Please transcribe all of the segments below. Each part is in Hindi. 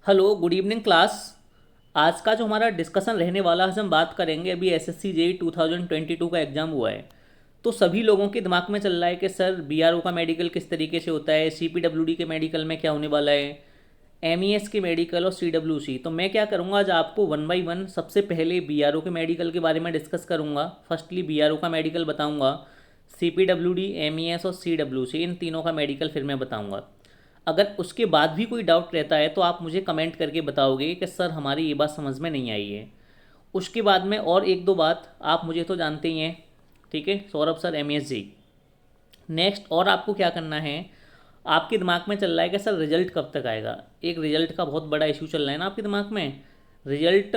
Hello, good evening class. आज का जो हमारा डिस्कशन रहने वाला है, हम बात करेंगे। अभी एसएससी जेई 2022 का एग्ज़ाम हुआ है, तो सभी लोगों के दिमाग में चल रहा है कि सर बीआरओ का मेडिकल किस तरीके से होता है, सीपीडब्ल्यूडी के मेडिकल में क्या होने वाला है, एमईएस के मेडिकल और सीडब्ल्यूसी। तो मैं क्या करूँगा, आज आपको वन बाई वन सबसे पहले बीआरओ के मेडिकल के बारे में डिस्कस करूँगा। फर्स्टली बीआरओ का मेडिकल बताऊँगा, सीपीडब्ल्यूडी, एमईएस और सीडब्ल्यूसी, इन तीनों का मेडिकल फिर मैं बताऊँगा। अगर उसके बाद भी कोई डाउट रहता है तो आप मुझे कमेंट करके बताओगे कि सर हमारी ये बात समझ में नहीं आई है। उसके बाद में और एक दो बात, आप मुझे तो जानते ही हैं, ठीक है, सौरभ सर, एमएस जी। नेक्स्ट और आपको क्या करना है, आपके दिमाग में चल रहा है कि सर रिजल्ट कब तक आएगा। एक रिजल्ट का बहुत बड़ा इशू चल रहा है ना आपके दिमाग में। रिजल्ट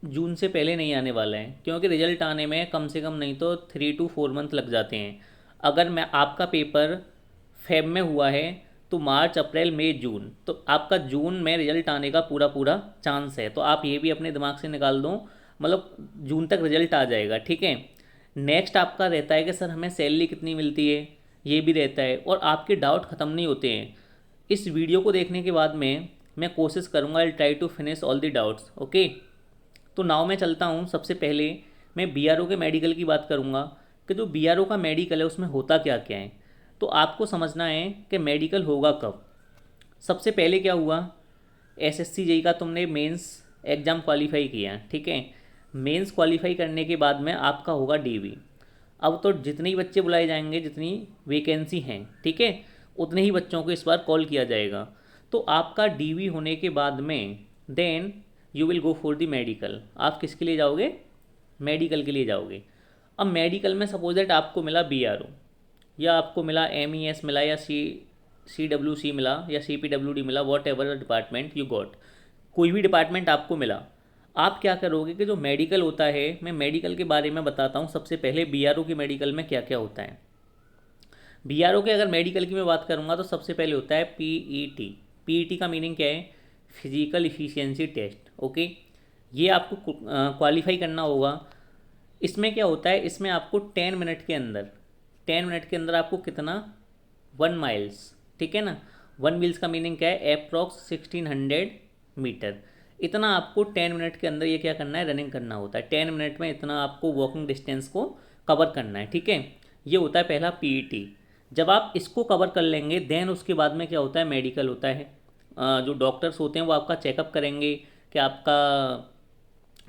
जून से पहले नहीं आने वाला है, क्योंकि रिजल्ट आने में कम से कम नहीं तो 3 to 4 मंथ लग जाते हैं। अगर मैं आपका पेपर फेब में हुआ है तो मार्च, अप्रैल, मई, जून, तो आपका जून में रिजल्ट आने का पूरा पूरा चांस है। तो आप ये भी अपने दिमाग से निकाल दो, मतलब जून तक रिजल्ट आ जाएगा, ठीक है। नेक्स्ट आपका रहता है कि सर हमें सैलरी कितनी मिलती है, ये भी रहता है। और आपके डाउट ख़त्म नहीं होते हैं। इस वीडियो को देखने के बाद में मैं कोशिश करूँगा, I try to finish all the doubts, okay. तो नाव में चलता हूँ। सबसे पहले मैं बीआरओ के मेडिकल की बात करूँगा कि जो बीआरओ का मेडिकल है उसमें होता क्या क्या है। तो आपको समझना है कि मेडिकल होगा कब। सबसे पहले क्या हुआ, एसएससी जेई का तुमने मेंस एग्ज़ाम क्वालिफाई किया, ठीक है। मेंस क्वालिफाई करने के बाद में आपका होगा डीवी। अब तो जितने ही बच्चे बुलाए जाएंगे, जितनी वैकेंसी हैं, ठीक है, उतने ही बच्चों को इस बार कॉल किया जाएगा। तो आपका डीवी होने के बाद में then you will go for the medical. आप किसके लिए जाओगे, मेडिकल के लिए जाओगे। अब मेडिकल में सपोज दैट आपको मिला बीआरओ, या आपको मिला एमईएस मिला, या सीडब्ल्यूसी मिला, या सीपीडब्ल्यूडी मिला, what ever department you got, कोई भी डिपार्टमेंट आपको मिला। आप क्या करोगे कि जो मेडिकल होता है, मैं मेडिकल के बारे में बताता हूँ। सबसे पहले बीआरओ के मेडिकल में क्या क्या होता है। बीआरओ के अगर मेडिकल की मैं बात करूँगा तो सबसे पहले होता है पीईटी। पीईटी का मीनिंग क्या है, फिजिकल इफिशियंसी टेस्ट, ओके। ये आपको क्वालिफाई करना होगा। इसमें क्या होता है, इसमें आपको 10 मिनट के अंदर, 10 मिनट के अंदर आपको कितना, 1 माइल्स, ठीक है ना। 1 मील्स का मीनिंग क्या है, अप्रॉक्स 1600 मीटर। इतना आपको 10 मिनट के अंदर ये क्या करना है, रनिंग करना होता है। 10 मिनट में इतना आपको वॉकिंग डिस्टेंस को कवर करना है, ठीक है। ये होता है पहला पीईटी। जब आप इसको कवर कर लेंगे देन उसके बाद में क्या होता है, मेडिकल होता है। जो डॉक्टर्स होते हैं वो आपका चेकअप करेंगे कि आपका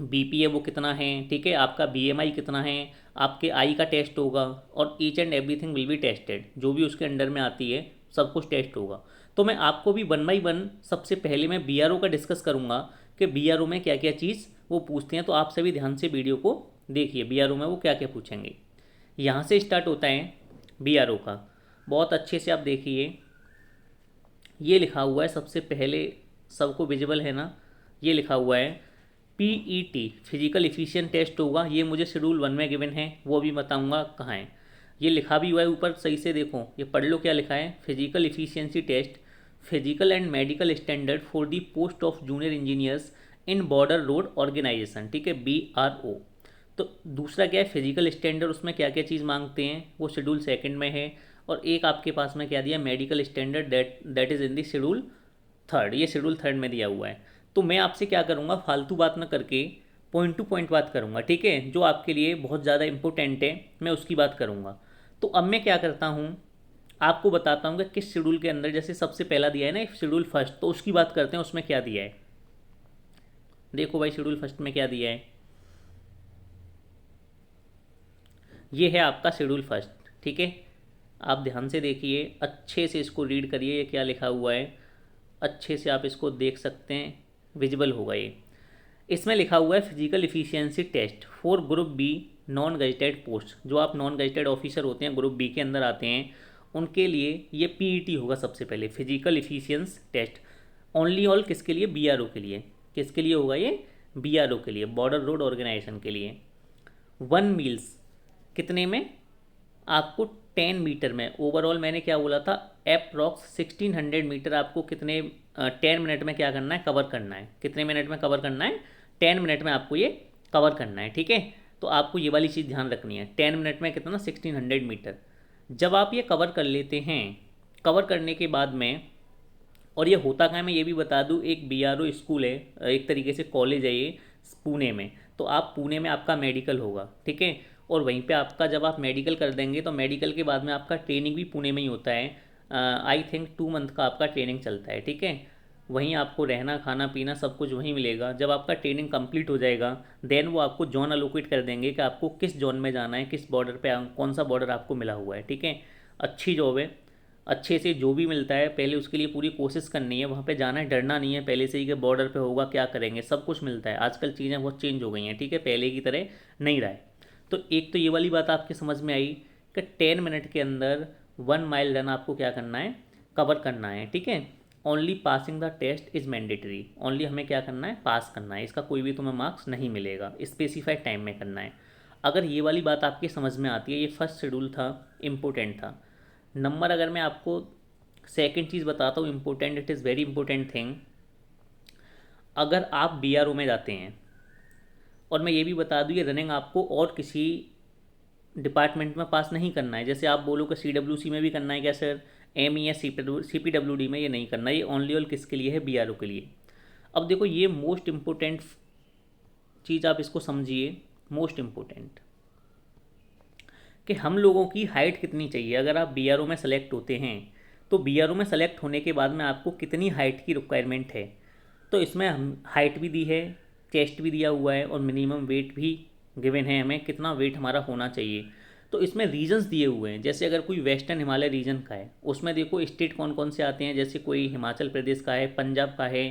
बीपी है वो कितना है, ठीक है, आपका बीएमआई कितना है, आपके आई का टेस्ट होगा, और each and everything will be tested. जो भी उसके अंडर में आती है सब कुछ टेस्ट होगा। तो मैं आपको भी वन बाई वन, सबसे पहले मैं बीआरओ का डिस्कस करूँगा कि बीआरओ में क्या क्या चीज़ वो पूछते हैं। तो आप सभी ध्यान से वीडियो को देखिए, बीआरओ में वो क्या क्या पूछेंगे। यहाँ से स्टार्ट होता है बीआरओ का, बहुत अच्छे से आप देखिए। ये लिखा हुआ है सबसे पहले, सबको विजिबल है ना, ये लिखा हुआ है पीईटी, फिजिकल इफिशिएंट टेस्ट होगा। ये मुझे शेड्यूल 1 में गिवन है, वो भी बताऊंगा कहाँ है। ये लिखा भी हुआ है ऊपर, सही से देखो, ये पढ़ लो क्या लिखा है, physical efficiency test, physical and medical standard for the post of junior engineers in border road organisation, ठीक है, बीआरओ। तो दूसरा क्या है, फिजिकल स्टैंडर्ड, उसमें क्या क्या चीज़ मांगते हैं वो शेड्यूल 2 में है। और एक आपके पास में क्या दिया, medical standard, that is in the schedule 3, ये शेड्यूल 3 में दिया हुआ है। तो मैं आपसे क्या करूँगा, फालतू बात ना करके पॉइंट टू पॉइंट बात करूँगा, ठीक है। जो आपके लिए बहुत ज़्यादा इंपॉर्टेंट है मैं उसकी बात करूँगा। तो अब मैं क्या करता हूँ, आपको बताता हूँ कि किस शेड्यूल के अंदर, जैसे सबसे पहला दिया है ना शेड्यूल 1, तो उसकी बात करते हैं, उसमें क्या दिया है। देखो भाई, शेड्यूल 1 में क्या दिया है, ये है आपका शेड्यूल 1, ठीक है। आप ध्यान से देखिए, अच्छे से इसको रीड करिए, ये क्या लिखा हुआ है, अच्छे से आप इसको देख सकते हैं, विजिबल होगा ये। इसमें लिखा हुआ है physical efficiency test for group B non gazetted post. जो आप नॉन गजेटेड ऑफिसर होते हैं, ग्रुप बी के अंदर आते हैं, उनके लिए ये पीईटी होगा सबसे पहले, physical efficiency test. Only all किसके लिए, बीआरओ के लिए। किसके लिए होगा ये, बीआरओ के लिए, बॉर्डर रोड ऑर्गेनाइजेशन के लिए। 1 मील्स कितने में, आपको 10 मीटर में। ओवरऑल मैंने क्या बोला था, अप्रॉक्स 1600 मीटर आपको कितने 10 मिनट में क्या करना है, कवर करना है। कितने मिनट में कवर करना है, 10 मिनट में आपको ये कवर करना है, ठीक है। तो आपको ये वाली चीज़ ध्यान रखनी है, 10 मिनट में कितना, 1600 मीटर। जब आप ये कवर कर लेते हैं, कवर करने के बाद में और ये होता क्या है मैं ये भी बता दूँ, एक BRO स्कूल है, एक तरीके से कॉलेज है ये, पुणे में। तो आप पुणे में आपका मेडिकल होगा, ठीक है। और वहीं पे आपका जब आप मेडिकल कर देंगे तो मेडिकल के बाद में आपका ट्रेनिंग भी पुणे में ही होता है। आई थिंक 2 मंथ का आपका ट्रेनिंग चलता है, ठीक है। वहीं आपको रहना खाना पीना सब कुछ वहीं मिलेगा। जब आपका ट्रेनिंग कंप्लीट हो जाएगा देन वो आपको जोन अलोकेट कर देंगे कि आपको किस जोन में जाना है, किस बॉर्डर पे कौन सा बॉर्डर आपको मिला हुआ है, ठीक है। अच्छी जॉब है, अच्छे से जो भी मिलता है पहले उसके लिए पूरी कोशिश करनी है, वहाँ पे जाना है, डरना नहीं है पहले से ही कि बॉर्डर पे होगा क्या करेंगे, सब कुछ मिलता है। आजकल चीज़ें बहुत चेंज हो गई हैं, ठीक है, पहले की तरह नहीं रहा है। तो एक तो ये वाली बात आपके समझ में आई कि 10 मिनट के अंदर 1 माइल रन आपको क्या करना है, कवर करना है, ठीक है। Only passing the test is mandatory, only हमें क्या करना है, पास करना है, इसका कोई भी तुम्हें मार्क्स नहीं मिलेगा, स्पेसिफाइड टाइम में करना है। अगर ये वाली बात आपकी समझ में आती है, ये फर्स्ट शेड्यूल था, इम्पोर्टेंट था। नंबर अगर मैं आपको सेकंड चीज़ बताता हूँ important, it is very important thing. अगर आप BRO में जाते हैं, और मैं ये भी बता दूँ ये रनिंग आपको और किसी डिपार्टमेंट में पास नहीं करना है। जैसे आप बोलो कि CWC में भी करना है क्या सर, ME या CPWD में, ये नहीं करना, ये ओनली और किसके लिए है, BRO के लिए। अब देखो ये मोस्ट इम्पोर्टेंट चीज़ आप इसको समझिए, मोस्ट इम्पोर्टेंट कि हम लोगों की हाइट कितनी चाहिए। अगर आप BRO में सेलेक्ट होते हैं तो BRO में सेलेक्ट होने के बाद में आपको कितनी हाइट की रिक्वायरमेंट है, तो इसमें हम हाइट भी दी है, चेस्ट भी दिया हुआ है, और मिनिमम वेट भी गिवन है हमें कितना वेट हमारा होना चाहिए। तो इसमें रीजन्स दिए हुए हैं, जैसे अगर कोई वेस्टर्न हिमालय रीजन का है उसमें देखो स्टेट कौन कौन से आते हैं, जैसे कोई हिमाचल प्रदेश का है, पंजाब का है,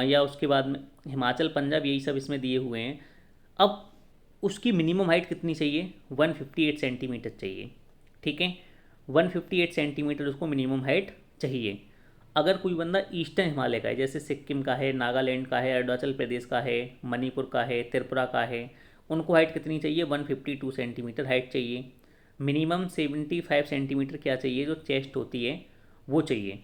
या उसके बाद में हिमाचल पंजाब यही सब इसमें दिए हुए हैं। अब उसकी मिनिमम हाइट कितनी चाहिए, 158 सेंटीमीटर चाहिए, ठीक है। 158 सेंटीमीटर उसको मिनिमम हाइट चाहिए। अगर कोई बंदा ईस्टर्न हिमालय का है, जैसे सिक्किम का है, नागालैंड का है, अरुणाचल प्रदेश का है, मणिपुर का है, त्रिपुरा का है, उनको हाइट कितनी चाहिए, 152 सेंटीमीटर हाइट चाहिए। मिनिमम 75 सेंटीमीटर क्या चाहिए, जो चेस्ट होती है वो चाहिए।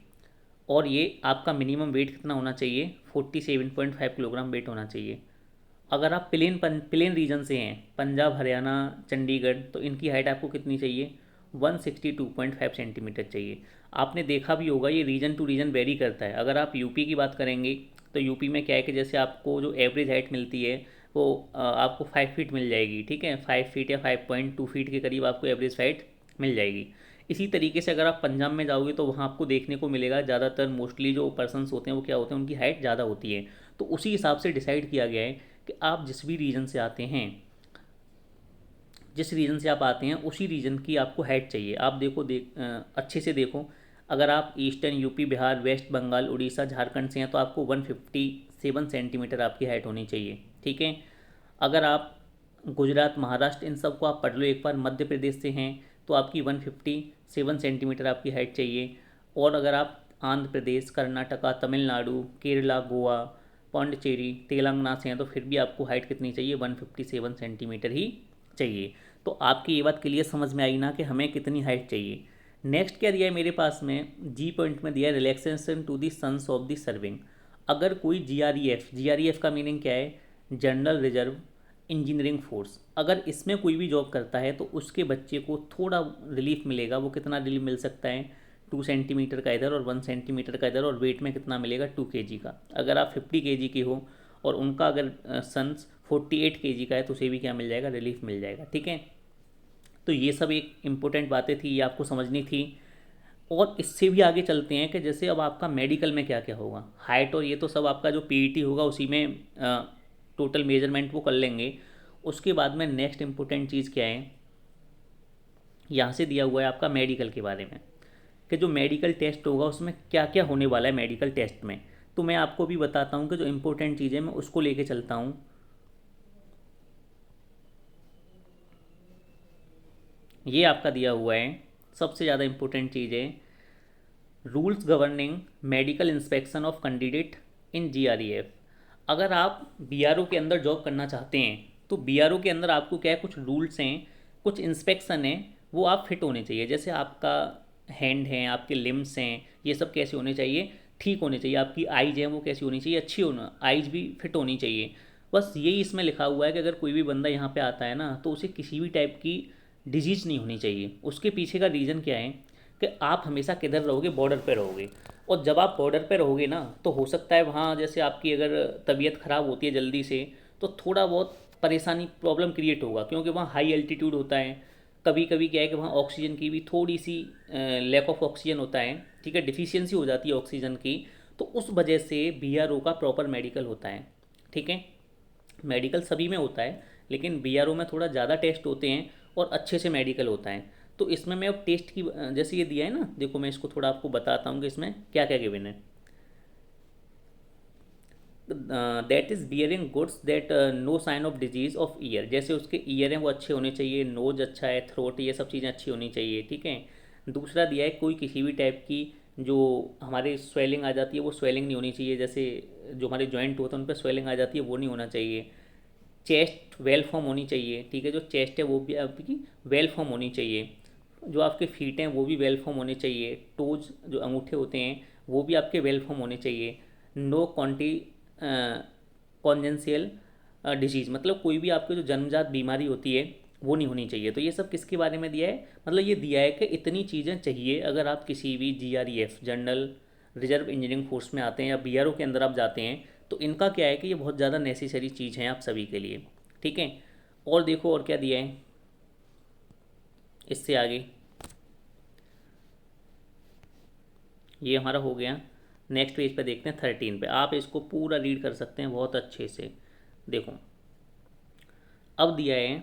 और ये आपका मिनिमम वेट कितना होना चाहिए, 47.5 किलोग्राम वेट होना चाहिए। अगर आप प्लेन रीजन से हैं, पंजाब हरियाणा चंडीगढ़, तो इनकी हाइट आपको कितनी चाहिए, 162.5 सेंटीमीटर चाहिए। आपने देखा भी होगा ये रीजन टू रीजन वेरी करता है। अगर आप यूपी की बात करेंगे तो यूपी में क्या है कि जैसे आपको जो एवरेज हाइट मिलती है वो आपको 5 फीट मिल जाएगी, ठीक है, 5 फीट या 5.2 फीट के करीब आपको एवरेज हाइट मिल जाएगी। इसी तरीके से अगर आप पंजाब में जाओगे तो वहाँ आपको देखने को मिलेगा ज़्यादातर मोस्टली जो पर्सनस होते हैं वो क्या होते हैं, उनकी हाइट ज़्यादा होती है। तो उसी हिसाब से डिसाइड किया गया है कि आप जिस भी रीजन से आते हैं, जिस रीजन से आप आते हैं उसी रीजन की आपको हाइट चाहिए। आप देखो अच्छे से देखो, अगर आप eastern UP Bihar west Bengal Orissa Jharkhand से हैं तो आपको 157 सेंटीमीटर आपकी हाइट होनी चाहिए, ठीक है। अगर आप गुजरात महाराष्ट्र इन सब को आप पढ़ लो एक बार, मध्य प्रदेश से हैं तो आपकी 157 सेंटीमीटर आपकी हाइट चाहिए। और अगर आप आंध्र प्रदेश कर्नाटका तमिलनाडु केरला गोवा पौंडचेरी तेलंगाना से हैं तो फिर भी आपको हाइट कितनी चाहिए, 157 सेंटीमीटर ही चाहिए। तो आपकी ये बात क्लियर समझ में आई ना कि हमें कितनी हाइट चाहिए। नेक्स्ट क्या दिया है मेरे पास में, जी पॉइंट में दिया है relaxation to the sons of the serving. अगर कोई जीआरईएफ का मीनिंग क्या है, जनरल रिजर्व इंजीनियरिंग फोर्स, अगर इसमें कोई भी जॉब करता है तो उसके बच्चे को थोड़ा रिलीफ मिलेगा। वो कितना रिलीफ मिल सकता है, 2 सेंटीमीटर का इधर और 1 सेंटीमीटर का इधर, और वेट में कितना मिलेगा, 2 kg का। अगर आप 50 kg के हो और उनका अगर सन्स 48 kg का है तो उसे भी क्या मिल जाएगा, रिलीफ मिल जाएगा, ठीक है। तो ये सब एक इम्पोर्टेंट बातें थी, ये आपको समझनी थी। और इससे भी आगे चलते हैं कि जैसे अब आपका मेडिकल में क्या क्या होगा, हाइट और ये तो सब आपका जो पीईटी होगा उसी में टोटल मेजरमेंट वो कर लेंगे। उसके बाद में नेक्स्ट इम्पोर्टेंट चीज़ क्या है, यहाँ से दिया हुआ है आपका मेडिकल के बारे में कि जो मेडिकल टेस्ट होगा उसमें क्या क्या होने वाला है मेडिकल टेस्ट में। तो मैं आपको भी बताता हूँ कि जो इम्पोर्टेंट चीज़ें मैं उसको लेके चलता हूँ। ये आपका दिया हुआ है, सबसे ज़्यादा इम्पोर्टेंट चीज़ है, rules governing medical inspection of candidate in GREF. अगर आप बीआरओ के अंदर जॉब करना चाहते हैं तो बीआरओ के अंदर आपको क्या है, कुछ रूल्स हैं, कुछ इंस्पेक्शन है, वो आप फिट होने चाहिए। जैसे आपका हैंड है, आपके लिम्स हैं, ये सब कैसे होने चाहिए, ठीक होने चाहिए। आपकी आइज है वो कैसी होनी चाहिए, अच्छी होना, आइज भी फिट होनी चाहिए। बस यही इसमें लिखा हुआ है कि अगर कोई भी बंदा यहाँ पे आता है ना तो उसे किसी भी टाइप की डिजीज़ नहीं होनी चाहिए। उसके पीछे का रीज़न क्या है कि आप हमेशा किधर रहोगे, बॉर्डर पे रहोगे। और जब आप बॉर्डर पे रहोगे ना, तो हो सकता है वहाँ जैसे आपकी अगर तबीयत ख़राब होती है जल्दी से, तो थोड़ा बहुत परेशानी प्रॉब्लम क्रिएट होगा, क्योंकि वहाँ हाई एल्टीट्यूड होता है। कभी कभी क्या है कि वहाँ ऑक्सीजन की भी थोड़ी सी लैक ऑफ ऑक्सीजन होता है, ठीक है, डिफिशियंसी हो जाती है ऑक्सीजन की। तो उस वजह से बीआरओ का प्रॉपर मेडिकल होता है, ठीक है। मेडिकल सभी में होता है, लेकिन बीआरओ में थोड़ा ज़्यादा टेस्ट होते हैं और अच्छे से मेडिकल होता है। तो इसमें मैं अब टेस्ट की जैसे ये दिया है ना, देखो मैं इसको थोड़ा आपको बताता हूँ कि इसमें क्या क्या गिवन है। That is bearing goods that no sign of disease of ear, जैसे उसके ईयर हैं वो अच्छे होने चाहिए, नोज अच्छा है, थ्रोट, ये सब चीज़ें अच्छी होनी चाहिए, ठीक है। दूसरा दिया है कोई किसी भी टाइप की जो हमारे स्वेलिंग आ जाती है वो स्वेलिंग नहीं होनी चाहिए, जैसे जो हमारे जॉइंट होते हैं उन पर स्वेलिंग आ जाती है वो नहीं होना चाहिए। चेस्ट वेल फॉर्म होनी चाहिए, ठीक है, जो चेस्ट है वो भी आपकी वेल फॉर्म होनी चाहिए। जो आपके फीट हैं वो भी वेल फॉर्म होने चाहिए, टोज जो अंगूठे होते हैं वो भी आपके वेल फॉर्म होने चाहिए। नो कॉन्टी कॉन्जेंशियल डिजीज़, मतलब कोई भी आपके जो जन्मजात बीमारी होती है वो नहीं होनी चाहिए। तो ये सब किसके बारे में दिया है, मतलब ये दिया है कि इतनी चीज़ें चाहिए अगर आप किसी भी GREF general reserve engineering force में आते हैं या बीआरओ के अंदर आप जाते हैं, तो इनका क्या है कि ये बहुत ज़्यादा नेसेसरी चीज़ है आप सभी के लिए, ठीक है। और देखो और क्या दिया है इससे आगे, ये हमारा हो गया। नेक्स्ट पेज पे देखते हैं 13 पे, आप इसको पूरा रीड कर सकते हैं बहुत अच्छे से। देखो अब दिया है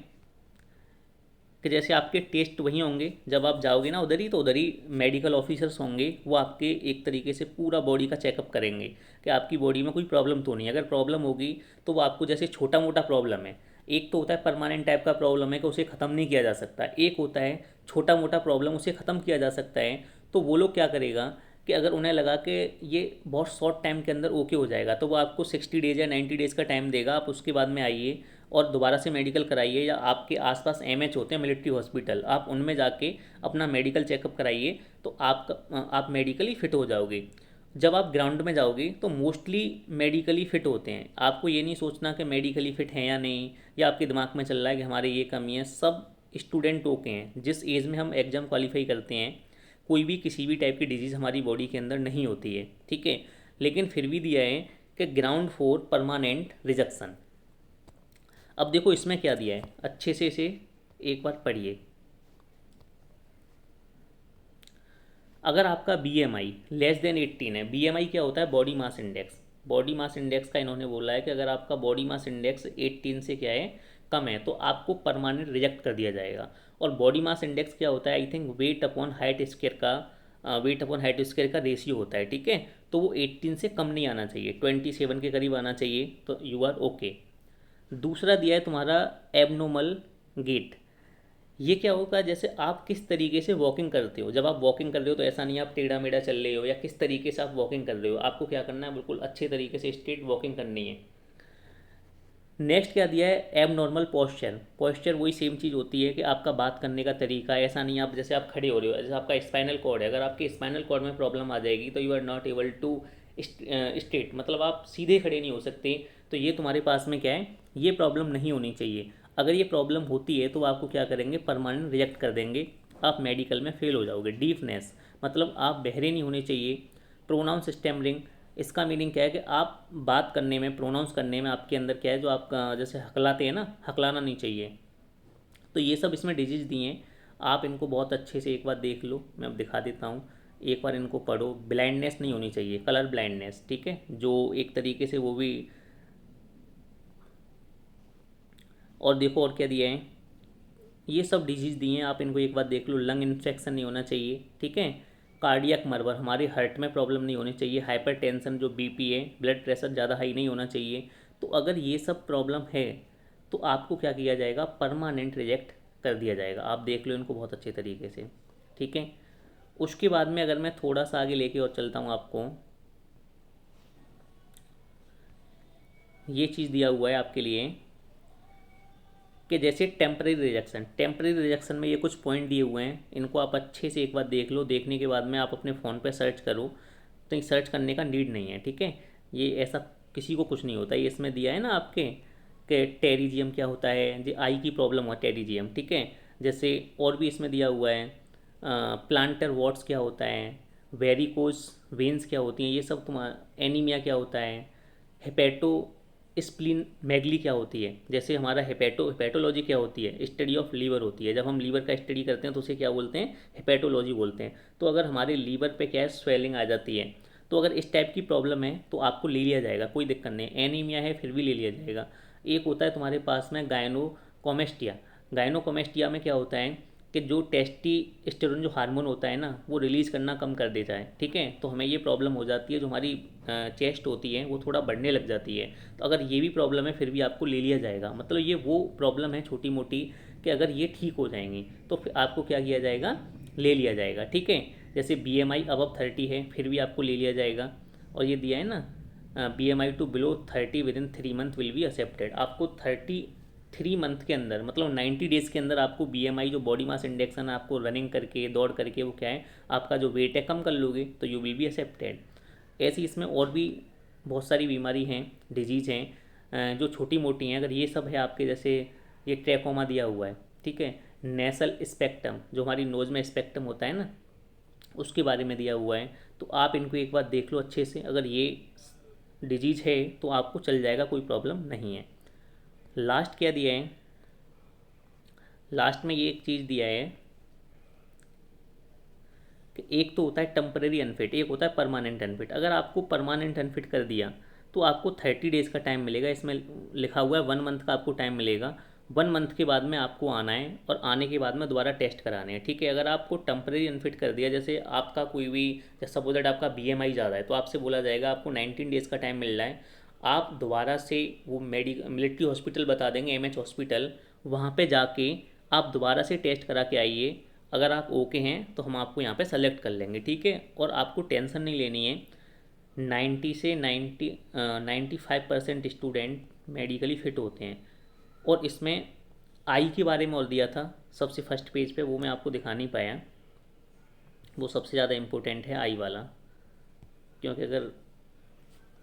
कि जैसे आपके टेस्ट वहीं होंगे जब आप जाओगे ना उधर ही, तो उधर ही मेडिकल ऑफिसर्स होंगे, वो आपके एक तरीके से पूरा बॉडी का चेकअप करेंगे कि आपकी बॉडी में कोई प्रॉब्लम तो नहीं है। अगर प्रॉब्लम होगी तो वो आपको, जैसे छोटा मोटा प्रॉब्लम है, एक तो होता है परमानेंट टाइप का प्रॉब्लम है कि उसे ख़त्म नहीं किया जा सकता, एक होता है छोटा मोटा प्रॉब्लम उसे ख़त्म किया जा सकता है। तो वो लोग क्या करेगा कि अगर उन्हें लगा कि ये बहुत शॉर्ट टाइम के अंदर ओके हो जाएगा, तो वो आपको 60 डेज या 90 डेज का टाइम देगा, आप उसके बाद में आइए और दोबारा से मेडिकल कराइए, या आपके आसपास एमएच होते हैं मिलिट्री हॉस्पिटल, आप उनमें जाके अपना मेडिकल चेकअप कराइए, तो आप मेडिकली फ़िट हो जाओगे। जब आप ग्राउंड में जाओगे तो मोस्टली मेडिकली फ़िट होते हैं, आपको ये नहीं सोचना कि मेडिकली फ़िट हैं या नहीं, या आपके दिमाग में चल रहा है कि हमारे ये कमी है। सब स्टूडेंट होके हैं, जिस एज में हम एग्ज़ाम क्वालिफाई करते हैं कोई भी किसी भी टाइप की डिजीज़ हमारी बॉडी के अंदर नहीं होती है, ठीक है। लेकिन फिर भी दिया है कि ग्राउंड फॉर परमानेंट रिजेक्शन। अब देखो इसमें क्या दिया है, अच्छे से इसे एक बार पढ़िए। अगर आपका बीएमआई लेस देन 18 है, बीएमआई क्या होता है, body mass index, body mass index का इन्होंने बोला है कि अगर आपका बॉडी मास इंडेक्स 18 से क्या है, कम है, तो आपको परमानेंट रिजेक्ट कर दिया जाएगा। और बॉडी मास इंडेक्स क्या होता है, I think weight upon height square का, वेट अपॉन हाइट स्केयर का रेशियो होता है, ठीक है। तो वो 18 से कम नहीं आना चाहिए, 27 के करीब आना चाहिए, तो यू आर ओके। दूसरा दिया है तुम्हारा एबनॉर्मल गेट। ये क्या होगा, जैसे आप किस तरीके से वॉकिंग करते हो, जब आप वॉकिंग कर रहे हो तो ऐसा नहीं आप टेढ़ा मेढ़ा चल रहे हो, या किस तरीके से आप वॉकिंग कर रहे हो, आपको क्या करना है, बिल्कुल अच्छे तरीके से स्ट्रेट वॉकिंग करनी है। नेक्स्ट क्या दिया है, एब नॉर्मल पॉस्चर। पॉस्चर वही सेम चीज़ होती है कि आपका बात करने का तरीका, ऐसा नहीं आप जैसे आप खड़े हो रहे हो, जैसे आपका स्पाइनल कॉर्ड है, अगर आपके स्पाइनल कॉर्ड में प्रॉब्लम आ जाएगी तो you are not able to straight, मतलब आप सीधे खड़े नहीं हो सकते। तो ये तुम्हारे पास में क्या है, ये प्रॉब्लम नहीं होनी चाहिए। अगर ये प्रॉब्लम होती है तो आपको क्या करेंगे, परमानेंट रिजेक्ट कर देंगे, आप मेडिकल में फेल हो जाओगे। डीफनेस, मतलब आप बहरे नहीं होने चाहिए। प्रोनाउंस स्टैमरिंग, इसका मीनिंग क्या है कि आप बात करने में, प्रोनाउंस करने में आपके अंदर क्या है, जो आप जैसे हकलाते हैं ना, हकलाना नहीं चाहिए। तो ये सब इसमें डिजीज़ दिए हैं, आप इनको बहुत अच्छे से एक बार देख लो, मैं अब दिखा देता हूँ, एक बार इनको पढ़ो। ब्लाइंडनेस नहीं होनी चाहिए, कलर ब्लाइंडनेस, ठीक है, जो एक तरीके से वो भी। और देखो और क्या दिया है, ये सब डिजीज़ दिए हैं, आप इनको एक बार देख लो। लंग इन्फेक्शन नहीं होना चाहिए, ठीक है। कार्डियक मरवर, हमारे हार्ट में प्रॉब्लम नहीं होनी चाहिए। हाइपर टेंशन, जो बीपी है, ब्लड प्रेशर ज़्यादा हाई नहीं होना चाहिए। तो अगर ये सब प्रॉब्लम है तो आपको क्या किया जाएगा, परमानेंट रिजेक्ट कर दिया जाएगा। आप देख लो इनको बहुत अच्छे तरीके से, ठीक है। उसके बाद में अगर मैं थोड़ा सा आगे लेके और चलता हूँ आपको, ये चीज़ दिया हुआ है आपके लिए कि जैसे टेम्परेरी रिजेक्शन, टेम्परेरी रिजेक्शन में ये कुछ पॉइंट दिए हुए हैं, इनको आप अच्छे से एक बार देख लो। देखने के बाद में आप अपने फ़ोन पे सर्च करो, तो ये सर्च करने का नीड नहीं है, ठीक है। ये ऐसा किसी को कुछ नहीं होता, ये इसमें दिया है ना आपके कि टेरिजियम क्या होता है, जो आई की प्रॉब्लम हुआ टेरिजियम, ठीक है। जैसे और भी इसमें दिया हुआ है, प्लांटर वॉट्स क्या होता है, वेरिकोज वेंस क्या होती हैं, ये सब तुम्हारा एनीमिया क्या होता है, हेपेटो स्प्लीन मैगली क्या होती है, जैसे हमारा हेपेटोलॉजी क्या होती है, स्टडी ऑफ लीवर होती है। जब हम लीवर का स्टडी करते हैं तो उसे क्या बोलते हैं, हेपेटोलॉजी बोलते हैं। तो अगर हमारे लीवर पे क्या है, स्वेलिंग आ जाती है, तो अगर इस टाइप की प्रॉब्लम है तो आपको ले लिया जाएगा, कोई दिक्कत नहीं। एनीमिया है फिर भी ले लिया जाएगा। एक होता है तुम्हारे पास में गायनोकोमेस्टिया। गायनोकोमेस्टिया में क्या होता है कि जो टेस्टीस्टेरोन जो हार्मोन होता है ना, वो रिलीज़ करना कम कर देता है, ठीक है। तो हमें ये प्रॉब्लम हो जाती है, जो हमारी चेस्ट होती है वो थोड़ा बढ़ने लग जाती है। तो अगर ये भी प्रॉब्लम है फिर भी आपको ले लिया जाएगा। मतलब ये वो प्रॉब्लम है छोटी मोटी कि अगर ये ठीक हो जाएंगी तो फिर आपको क्या किया जाएगा, ले लिया जाएगा, ठीक है। जैसे BMI अबव 30 है फिर भी आपको ले लिया जाएगा। और ये दिया है ना, BMI to below 30 within 3 month will be accepted. आपको 3 मंथ के अंदर, मतलब 90 डेज़ के अंदर आपको BMI जो बॉडी मास इंडेक्स है ना, आपको रनिंग करके दौड़ करके वो क्या है, आपका जो वेट है कम कर लोगे तो यू विल बी एक्सेप्टेड। ऐसी इसमें और भी बहुत सारी बीमारी हैं, डिजीज़ हैं जो छोटी मोटी हैं। अगर ये सब है आपके, जैसे ये ट्रैकोमा दिया हुआ है, ठीक है। नेसल स्पेक्ट्रम, जो हमारी नोज़ में स्पेक्ट्रम होता है ना, उसके बारे में दिया हुआ है। तो आप इनको एक बार देख लो अच्छे से, अगर ये डिजीज़ है तो आपको चल जाएगा, कोई प्रॉब्लम नहीं है। लास्ट क्या दिया है, लास्ट में ये एक चीज़ दिया है कि एक तो होता है टेम्परेरी अनफिट, एक होता है परमानेंट अनफिट। अगर आपको परमानेंट अनफिट कर दिया तो आपको 30 डेज़ का टाइम मिलेगा। इसमें लिखा हुआ है 1 मंथ का आपको टाइम मिलेगा। 1 मंथ के बाद में आपको आना है और आने के बाद में दोबारा टेस्ट कराने हैं, ठीक है। अगर आपको टेम्परेरी अनफिट कर दिया, जैसे आपका कोई भी, जैसे सपोज दैट आपका BMI ज़्यादा है, तो आपसे बोला जाएगा आपको 19 डेज़ का टाइम मिल रहा है। आप दोबारा से वो मिलिट्री हॉस्पिटल बता देंगे, MH हॉस्पिटल, वहाँ पे जाके आप दोबारा से टेस्ट करा के आइए। अगर आप ओके हैं तो हम आपको यहाँ पे सेलेक्ट कर लेंगे, ठीक है। और आपको टेंशन नहीं लेनी है। 95% स्टूडेंट मेडिकली फ़िट होते हैं। और इसमें आई के बारे में और दिया था सबसे फर्स्ट पेज पे, वो मैं आपको दिखा नहीं पाया। वो सबसे ज़्यादा इम्पोर्टेंट है आई वाला, क्योंकि अगर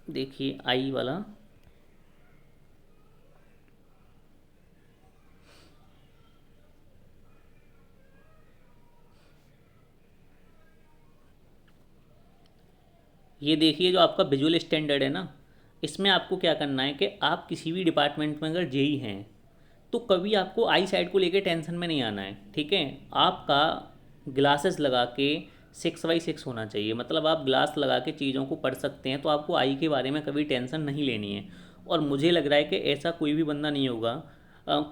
देखिए आई वाला, ये देखिए जो आपका विजुअल स्टैंडर्ड है ना, इसमें आपको क्या करना है कि आप किसी भी डिपार्टमेंट में अगर जेई हैं तो कभी आपको आई साइड को लेके टेंशन में नहीं आना है, ठीक है। आपका ग्लासेस लगा के 6x6 होना चाहिए, मतलब आप ग्लास लगा के चीज़ों को पढ़ सकते हैं, तो आपको आई के बारे में कभी टेंशन नहीं लेनी है। और मुझे लग रहा है कि ऐसा कोई भी बंदा नहीं होगा,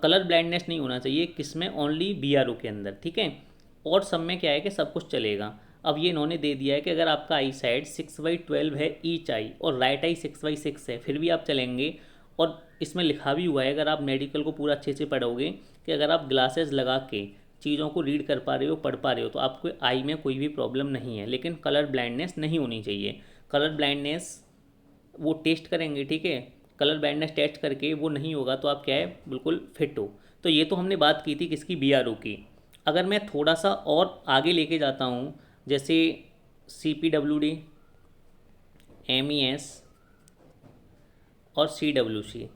कलर ब्लाइंडनेस नहीं होना चाहिए किसमें, ओनली BRO के अंदर, ठीक है। और सब में क्या है कि सब कुछ चलेगा। अब ये इन्होंने दे दिया है कि अगर आपका आई साइड 6/12 है ईच आई और राइट आई 6/6 है फिर भी आप चलेंगे। और इसमें लिखा भी हुआ है, अगर आप मेडिकल को पूरा अच्छे से पढ़ोगे, कि अगर आप ग्लासेस लगा के चीज़ों को रीड कर पा रहे हो, पढ़ पा रहे हो, तो आपको आई में कोई भी प्रॉब्लम नहीं है। लेकिन कलर ब्लाइंडनेस नहीं होनी चाहिए। कलर ब्लाइंडनेस वो टेस्ट करेंगे, ठीक है। कलर ब्लाइंडनेस टेस्ट करके वो नहीं होगा तो आप क्या है, बिल्कुल फिट हो। तो ये तो हमने बात की थी किसकी, BRO की। अगर मैं थोड़ा सा और आगे लेके जाता हूँ, जैसे CPWD, MES और CWC,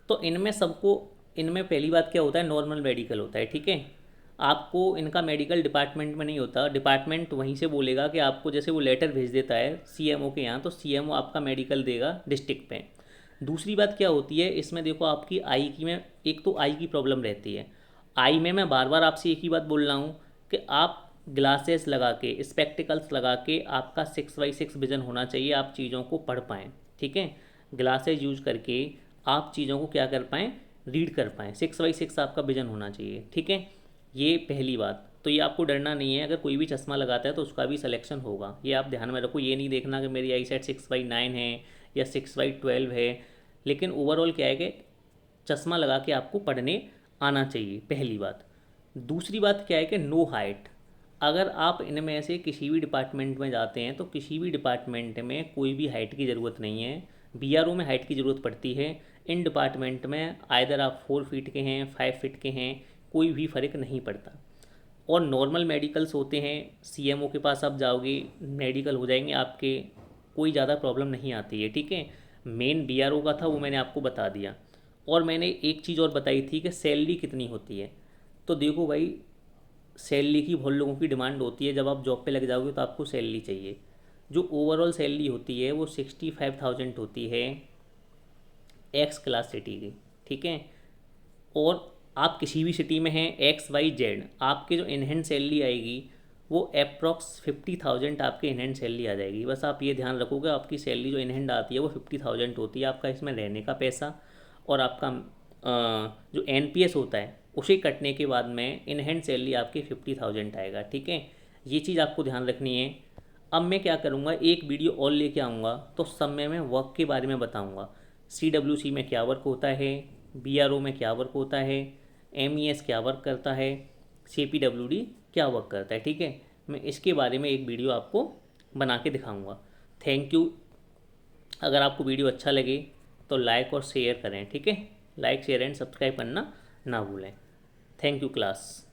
तो इनमें सबको, इनमें पहली बात क्या होता है, नॉर्मल मेडिकल होता है, ठीक है। आपको इनका मेडिकल डिपार्टमेंट में नहीं होता, डिपार्टमेंट वहीं से बोलेगा कि आपको, जैसे वो लेटर भेज देता है CMO के यहाँ, तो CMO आपका मेडिकल देगा डिस्ट्रिक्ट पे। दूसरी बात क्या होती है इसमें, देखो आपकी आई की में, एक तो आई की प्रॉब्लम रहती है। आई में मैं बार बार आपसे एक ही बात बोल रहा हूँ कि आप ग्लासेस लगा के, स्पेक्टिकल्स लगा के, आपका 6x6 विज़न होना चाहिए, आप चीज़ों को पढ़ पाएँ, ठीक है। ग्लासेस यूज करके आप चीज़ों को क्या कर पाएँ, रीड कर पाएँ। 6x6 आपका विज़न होना चाहिए, ठीक है। ये पहली बात। तो ये आपको डरना नहीं है, अगर कोई भी चश्मा लगाता है तो उसका भी सिलेक्शन होगा, ये आप ध्यान में रखो। ये नहीं देखना कि मेरी आई सेट 6/9 है या 6/12 है। लेकिन ओवरऑल क्या है कि चश्मा लगा के आपको पढ़ने आना चाहिए, पहली बात। दूसरी बात क्या है कि नो हाइट। अगर आप इनमें से किसी भी डिपार्टमेंट में जाते हैं तो किसी भी डिपार्टमेंट में कोई भी हाइट की ज़रूरत नहीं है। BRO में हाइट की ज़रूरत पड़ती है, इन डिपार्टमेंट में आइदर आप 4 फीट के हैं, 5 फीट के हैं, कोई भी फ़र्क नहीं पड़ता। और नॉर्मल मेडिकल्स होते हैं, CMO के पास आप जाओगे, मेडिकल हो जाएंगे आपके, कोई ज़्यादा प्रॉब्लम नहीं आती है, ठीक है। मेन BRO का था वो मैंने आपको बता दिया। और मैंने एक चीज़ और बताई थी कि सैलरी कितनी होती है। तो देखो भाई, सैलरी की बहुत लोगों की डिमांड होती है, जब आप जॉब पे लग जाओगे तो आपको सैलरी चाहिए। जो ओवरऑल सैलरी होती है वो 65,000 होती है एक्स क्लास सिटी की, ठीक है। और आप किसी भी सिटी में हैं XYZ, आपके जो इन हैंड सैलरी आएगी वो अप्रॉक्स 50,000 आपके इन हैंड सैलरी आ जाएगी। बस आप ये ध्यान रखोगे आपकी सैलरी जो इन हैंड आती है वो 50,000 होती है। आपका इसमें रहने का पैसा और आपका जो NPS होता है उसे कटने के बाद में इन हैंड सैलरी आपकी 50,000 आएगा, ठीक है। ये चीज़ आपको ध्यान रखनी है। अब मैं क्या करूँगा, एक वीडियो और लेके आऊँगा तो सब में मैं वर्क के बारे में बताऊँगा। CWC में क्या वर्क होता है, BRO में क्या वर्क होता है, MES क्या वर्क करता है, CPWD क्या वर्क करता है, ठीक है। मैं इसके बारे में एक वीडियो आपको बना के दिखाऊंगा। Thank you. अगर आपको वीडियो अच्छा लगे तो लाइक और शेयर करें, ठीक है। लाइक शेयर एंड सब्सक्राइब करना ना भूलें। Thank you class.